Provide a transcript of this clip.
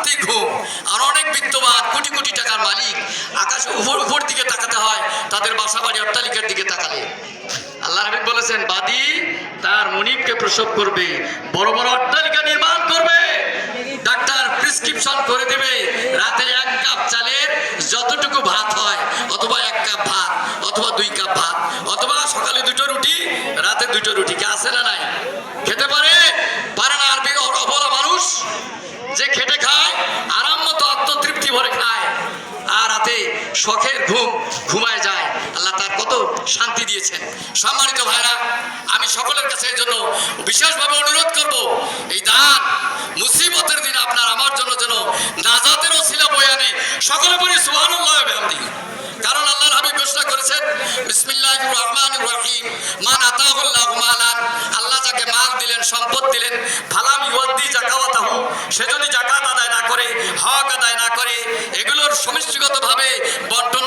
শান্তি ঘুম। আর অনেক বিত্তবান কোটি কোটি টাকার মালিক আকাশে উপর দিকে তাকাতে হয় তাদের বাসা বাড়ি অট্টালিকার দিকে তাকালে। আল্লাহ নবী বলেছেন বাদী তার মনিবকে প্রসব করবে, বড় বড় অট্টালিকা নির্মাণ করবে, ডাক্তার প্রেসক্রিপশন করে দেবে রাতে 1 কাপ চালের যতটুকু ভাত হয়, অথবা 1 কাপ ভাত, অথবা 2 কাপ ভাত, অথবা সকালে 2টো রুটি, রাতে 2টো রুটি। কে আছে না নাই? খেতে পারে না? আর অবলা মানুষ যে খেটে খায়, আরাম মতো আত্মতৃপ্তি ভরে খায়, আর রাতে শখের ঘুমায় যায়, আল্লাহ তার কত শান্তি দিয়েছেন। সম্মানিত ভাইরা, আমি সকলের কাছে এই জন্য বিশেষভাবে অনুরোধ করব, এই দান মুসিবতের দিন আপনার আমার জন্য যেন নাজাতের ওসিলা বয়ে আনে। সকলে বলি সুবহানাল্লাহ ওয়া বিহামদিহি। কারণ আল্লাহর হাবিব ঘোষণা করেছেন বিসমিল্লাহির রহমানির রহিম, মান আতাহুল্লাহু মালান, আল্লাহ যাকে মাল দিলেন, সম্পদ দিলেন, ফালাম ইউদ্দি যাকাতাহু, সে যদি যাকাত আদায় না করে, হক আদায় না করে, এগুলোর সমষ্টিগতভাবে বন্টন